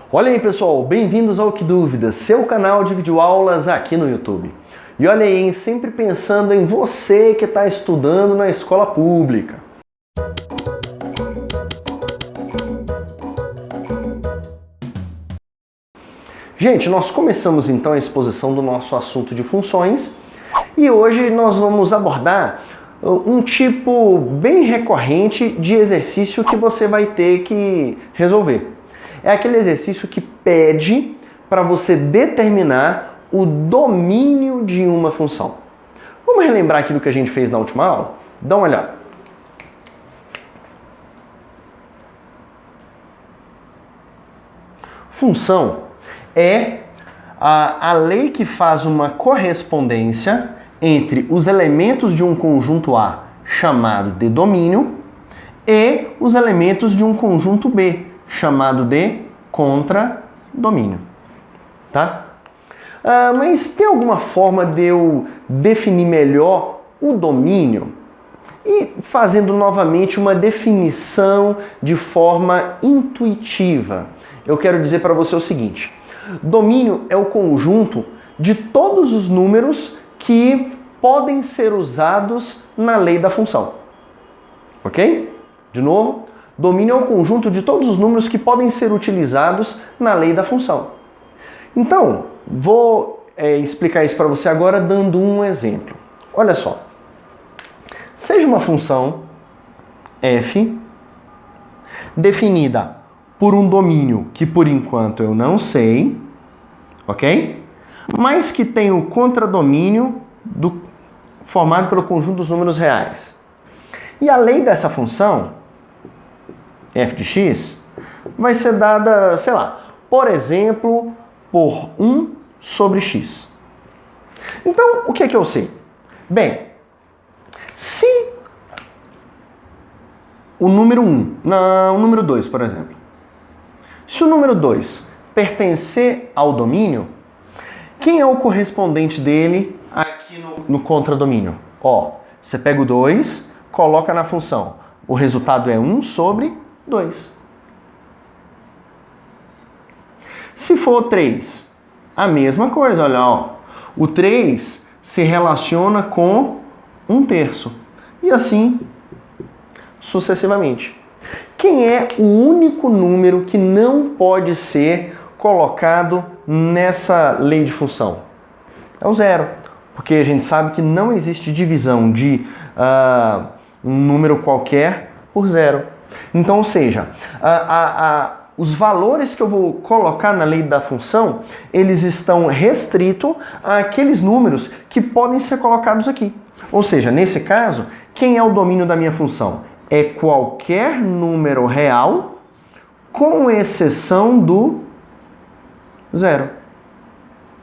Olha aí pessoal, bem-vindos ao Que Dúvida, seu canal de videoaulas aqui no YouTube. E olha aí, hein, sempre pensando em você que está estudando na escola pública. Gente, nós começamos então a exposição do nosso assunto de funções e hoje nós vamos abordar um tipo bem recorrente de exercício que você vai ter que resolver. É aquele exercício que pede para você determinar o domínio de uma função. Vamos relembrar aquilo que a gente fez na última aula? Dá uma olhada. Função é a lei que faz uma correspondência entre os elementos de um conjunto A, chamado de domínio, e os elementos de um conjunto B, chamado de contradomínio. Tá? Mas tem alguma forma de eu definir melhor o domínio? E fazendo novamente uma definição de forma intuitiva, eu quero dizer para você o seguinte: domínio é o conjunto de todos os números que podem ser usados na lei da função. Ok? De novo, domínio é o conjunto de todos os números que podem ser utilizados na lei da função. Então, vou explicar isso para você agora dando um exemplo. Olha só. Seja uma função f definida por um domínio que por enquanto eu não sei, ok? Mas que tem o contradomínio formado pelo conjunto dos números reais. E a lei dessa função, f de x, vai ser dada, sei lá, por exemplo, por 1 sobre x. Então, o que é que eu sei? Bem, se o número 1, não, o número 2, por exemplo, se o número 2 pertencer ao domínio, quem é o correspondente dele aqui no contradomínio? Ó, você pega o 2, coloca na função. O resultado é 1 sobre 2. Se for 3, a mesma coisa, olha, ó. O 3 se relaciona com 1/3. E assim sucessivamente. Quem é o único número que não pode ser colocado nessa lei de função? É o 0. Porque a gente sabe que não existe divisão de um número qualquer por 0. Então, ou seja, os valores que eu vou colocar na lei da função, eles estão restritos àqueles números que podem ser colocados aqui. Ou seja, nesse caso, quem é o domínio da minha função? É qualquer número real, com exceção do 0.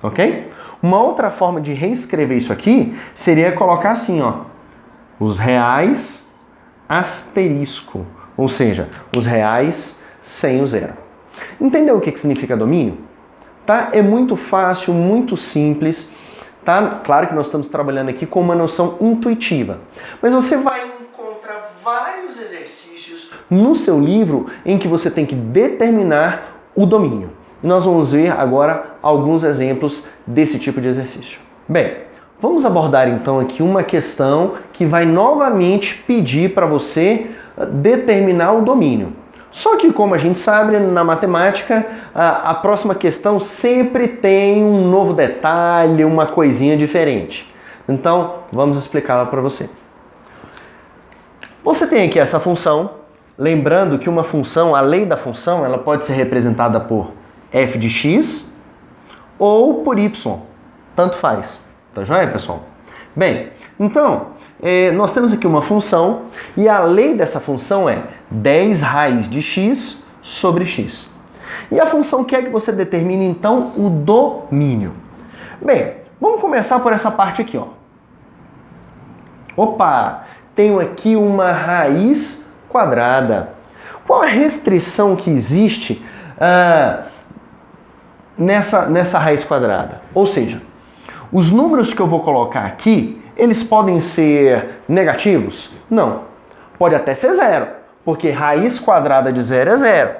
Ok? Uma outra forma de reescrever isso aqui seria colocar assim, ó, os reais asterisco, ou seja, os reais sem o 0. Entendeu o que significa domínio? Tá? É muito fácil, muito simples. Tá? Claro que nós estamos trabalhando aqui com uma noção intuitiva, mas você vai encontrar vários exercícios no seu livro em que você tem que determinar o domínio. E nós vamos ver agora alguns exemplos desse tipo de exercício. Bem, vamos abordar então aqui uma questão que vai novamente pedir para você determinar o domínio. Só que, como a gente sabe, na matemática, a próxima questão sempre tem um novo detalhe, uma coisinha diferente. Então, vamos explicá-la para você. Você tem aqui essa função, lembrando que uma função, a lei da função, ela pode ser representada por f de x ou por y, tanto faz. Tá joia, pessoal? Bem, então, nós temos aqui uma função e a lei dessa função é 10 raiz de x sobre x. E a função quer que você determine, então, o domínio. Bem, vamos começar por essa parte aqui, ó. Opa, tenho aqui uma raiz quadrada. Qual a restrição que existe nessa raiz quadrada? Ou seja, os números que eu vou colocar aqui, eles podem ser negativos? Não. Pode até ser 0, porque raiz quadrada de 0 é 0,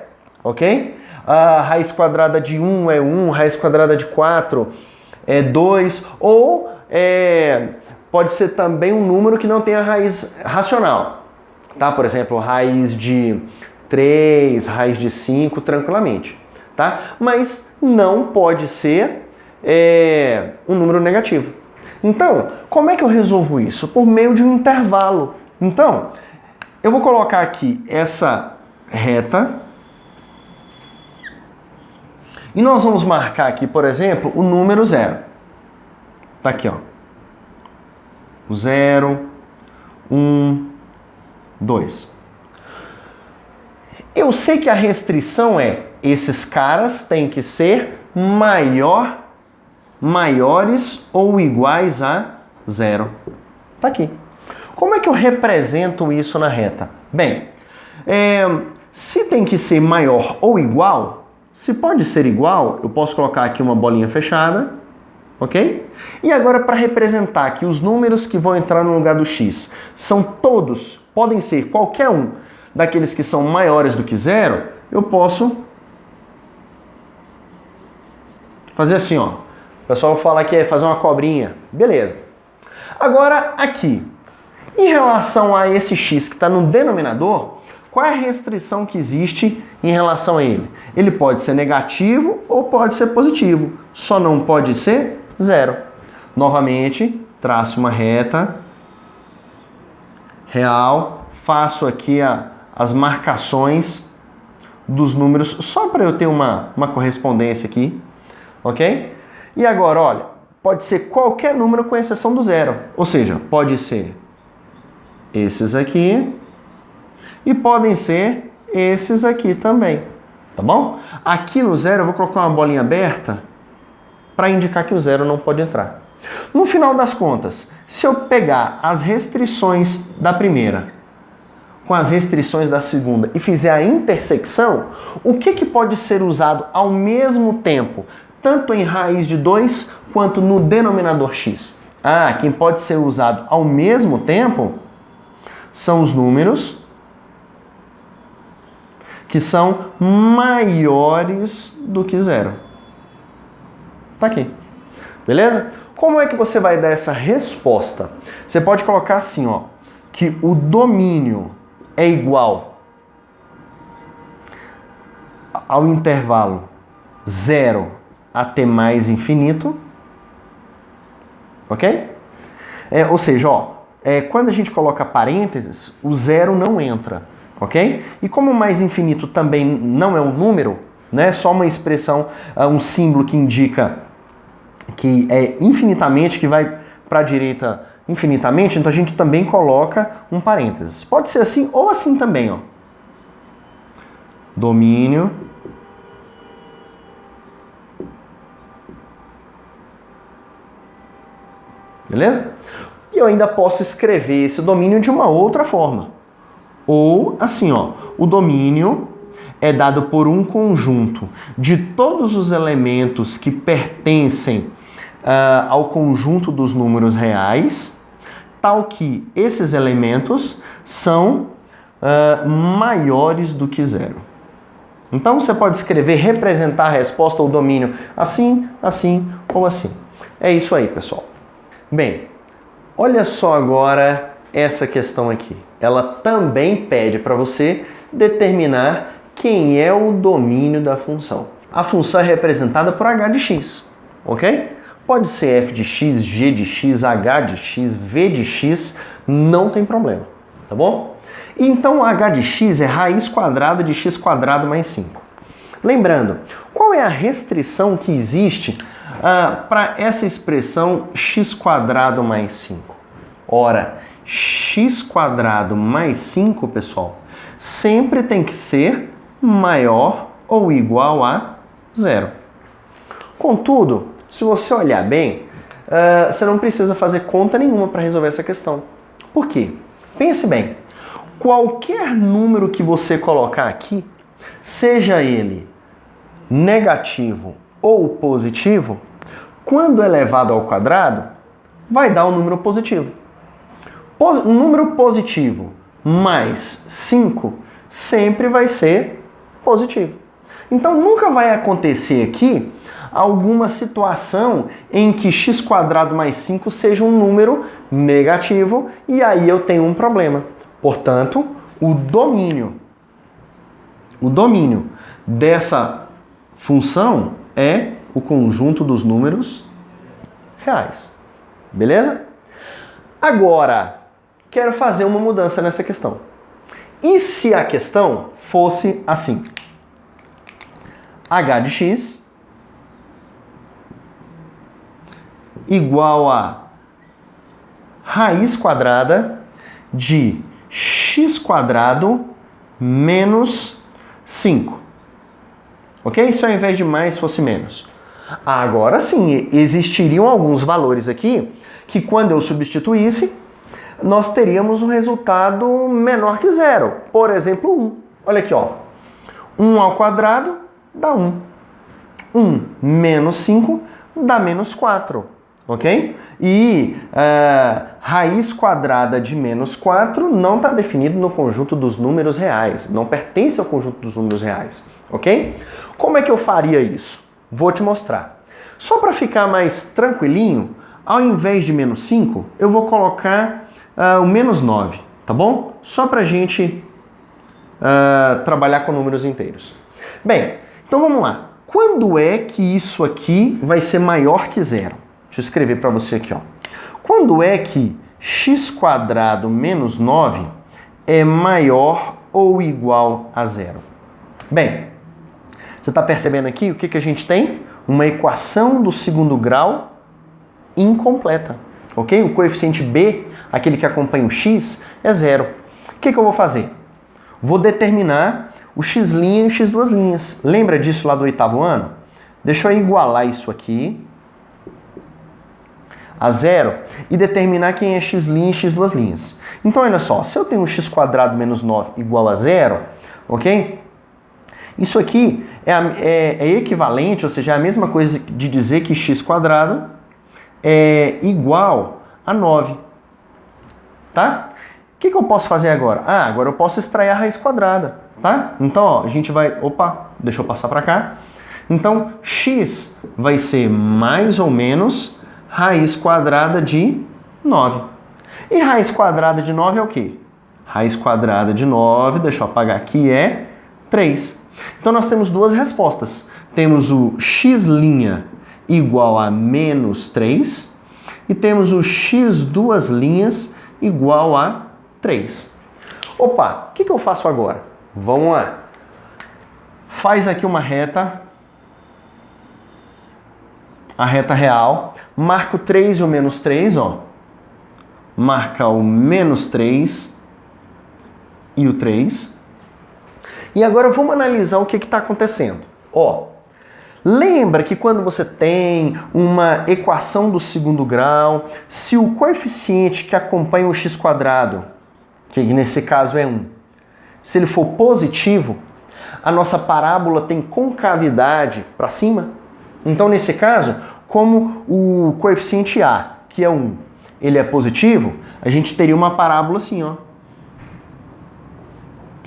ok? a raiz quadrada de 1 é 1, raiz quadrada de 4 é 2, ou pode ser também um número que não tenha raiz racional, tá? Por exemplo, raiz de 3, raiz de 5, tranquilamente, tá? Mas não pode ser um número negativo. Então, como é que eu resolvo isso? Por meio de um intervalo. Então, eu vou colocar aqui essa reta e nós vamos marcar aqui, por exemplo, o número 0. Tá aqui, ó. 0, 1, 2. Eu sei que a restrição é esses caras têm que ser maiores ou iguais a 0. Tá aqui. Como é que eu represento isso na reta? Bem, se tem que ser maior ou igual, se pode ser igual, eu posso colocar aqui uma bolinha fechada, ok? E agora, para representar que os números que vão entrar no lugar do x são todos, podem ser qualquer um daqueles que são maiores do que 0, eu posso fazer assim, ó. O pessoal fala que é fazer uma cobrinha. Beleza. Agora, aqui, em relação a esse x que está no denominador, qual é a restrição que existe em relação a ele? Ele pode ser negativo ou pode ser positivo. Só não pode ser 0. Novamente, traço uma reta real, faço aqui as marcações dos números, só para eu ter uma correspondência aqui, ok? E agora, olha, pode ser qualquer número com exceção do 0. Ou seja, pode ser esses aqui e podem ser esses aqui também, tá bom? Aqui no 0 eu vou colocar uma bolinha aberta para indicar que o 0 não pode entrar. No final das contas, se eu pegar as restrições da primeira com as restrições da segunda e fizer a intersecção, o que pode ser usado ao mesmo tempo, tanto em raiz de 2 quanto no denominador x? Quem pode ser usado ao mesmo tempo são os números que são maiores do que 0. Tá aqui. Beleza? Como é que você vai dar essa resposta? Você pode colocar assim, ó, que o domínio é igual ao intervalo 0 até mais infinito, ok? Ou seja, ó, quando a gente coloca parênteses, o 0 não entra, ok? E como o mais infinito também não é um número, né, só uma expressão, um símbolo que indica que é infinitamente, que vai para a direita infinitamente, então a gente também coloca um parênteses. Pode ser assim ou assim também, ó. Domínio beleza? E eu ainda posso escrever esse domínio de uma outra forma. Ou assim, ó, o domínio é dado por um conjunto de todos os elementos que pertencem ao conjunto dos números reais, tal que esses elementos são maiores do que 0. Então você pode escrever, representar a resposta ou domínio assim, assim ou assim. É isso aí, pessoal. Bem, olha só agora essa questão aqui. Ela também pede para você determinar quem é o domínio da função. A função é representada por h de x, ok? Pode ser f de x, g de x, h de x, v de x, não tem problema, tá bom? Então h de x é raiz quadrada de x quadrado mais 5. Lembrando, qual é a restrição que existe para essa expressão x quadrado mais 5? Ora, x quadrado mais 5, pessoal, sempre tem que ser maior ou igual a 0. Contudo, se você olhar bem, você não precisa fazer conta nenhuma para resolver essa questão. Por quê? Pense bem. Qualquer número que você colocar aqui, seja ele negativo ou positivo, quando elevado ao quadrado, vai dar um número positivo. Um número positivo mais 5 sempre vai ser positivo. Então nunca vai acontecer aqui alguma situação em que x² mais 5 seja um número negativo e aí eu tenho um problema. Portanto, o domínio dessa função é o conjunto dos números reais. Beleza? Agora, quero fazer uma mudança nessa questão. E se a questão fosse assim? H de x igual a raiz quadrada de x² menos 5. Ok? Se ao invés de mais fosse menos. Agora sim, existiriam alguns valores aqui que quando eu substituísse, nós teríamos um resultado menor que zero. Por exemplo, 1. Olha aqui, ó. 1 ao quadrado dá 1. 1 menos 5 dá menos 4. Ok? E raiz quadrada de menos 4 não está definido no conjunto dos números reais. Não pertence ao conjunto dos números reais. Ok? Como é que eu faria isso? Vou te mostrar. Só para ficar mais tranquilinho, ao invés de menos 5, eu vou colocar o menos 9, tá bom? Só para a gente trabalhar com números inteiros. Bem, então vamos lá. Quando é que isso aqui vai ser maior que zero? Deixa eu escrever para você aqui, ó. Quando é que x² menos 9 é maior ou igual a zero? Bem, você está percebendo aqui o que a gente tem? Uma equação do segundo grau incompleta, ok? O coeficiente b, aquele que acompanha o x, é zero. O que eu vou fazer? Vou determinar o x' e o x². Lembra disso lá do 8º ano? Deixa eu igualar isso aqui a zero e determinar quem é x' e x². Então, olha só, se eu tenho um x² menos 9 igual a zero, ok? Isso aqui é equivalente, ou seja, é a mesma coisa de dizer que x² é igual a 9. Tá? O que eu posso fazer agora? Agora eu posso extrair a raiz quadrada, tá? Então, ó, a gente vai... Opa, deixa eu passar para cá. Então, x vai ser mais ou menos raiz quadrada de 9. E raiz quadrada de 9 é o quê? Raiz quadrada de 9, deixa eu apagar aqui, é 3. Então nós temos duas respostas. Temos o x' igual a menos 3 e temos o x² igual a 3. Opa, o que eu faço agora? Vamos lá. Faz aqui uma reta. A reta real. Marca o 3 e o menos 3, ó. Marca o menos 3 e o 3. E agora vamos analisar o que está acontecendo. Ó, lembra que quando você tem uma equação do segundo grau, se o coeficiente que acompanha o x², que nesse caso é 1, se ele for positivo, a nossa parábola tem concavidade para cima. Então, nesse caso, como o coeficiente a, que é 1, ele é positivo, a gente teria uma parábola assim, ó.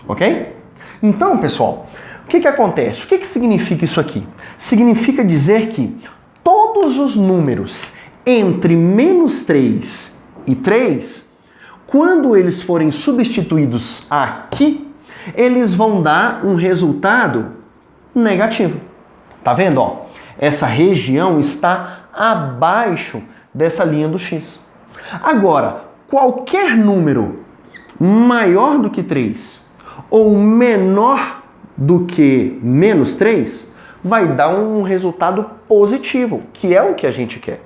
Ok? Então, pessoal, o que acontece? O que significa isso aqui? Significa dizer que todos os números entre menos 3 e 3, quando eles forem substituídos aqui, eles vão dar um resultado negativo. Tá vendo? Ó, essa região está abaixo dessa linha do x. Agora, qualquer número maior do que 3 ou menor do que menos 3 vai dar um resultado positivo, que é o que a gente quer.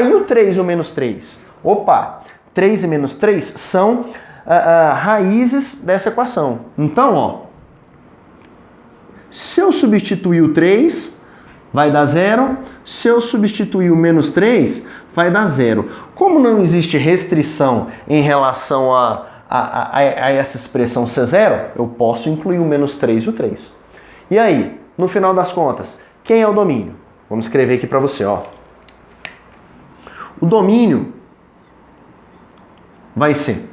E o 3 e o menos 3? Opa, 3 e menos 3 são raízes dessa equação. Então, ó, se eu substituir o 3, vai dar 0. Se eu substituir o menos 3, vai dar 0. Como não existe restrição em relação a essa expressão C0, eu posso incluir o menos 3 e o 3. E aí, no final das contas, quem é o domínio? Vamos escrever aqui para você, ó. O domínio vai ser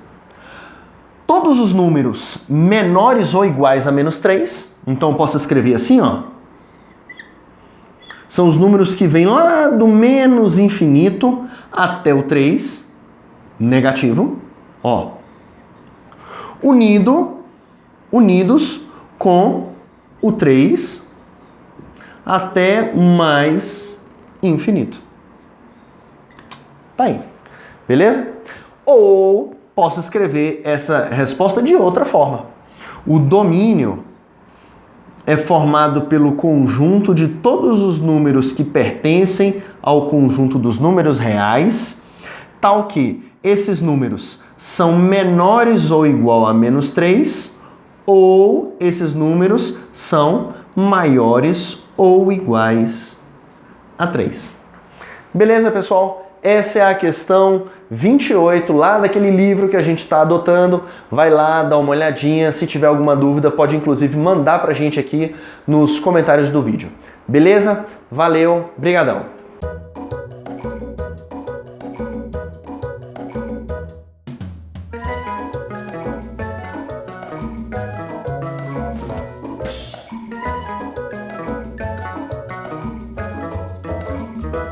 todos os números menores ou iguais a menos 3 Então eu posso escrever assim, ó. São os números que vêm lá do menos infinito até o 3, negativo, ó. Unidos com o 3 até mais infinito. Tá aí. Beleza? Ou posso escrever essa resposta de outra forma. O domínio é formado pelo conjunto de todos os números que pertencem ao conjunto dos números reais, tal que esses números são menores ou igual a menos 3, ou esses números são maiores ou iguais a 3. Beleza, pessoal? Essa é a questão 28, lá daquele livro que a gente está adotando. Vai lá, dá uma olhadinha. Se tiver alguma dúvida, pode inclusive mandar pra gente aqui nos comentários do vídeo. Beleza? Valeu, brigadão!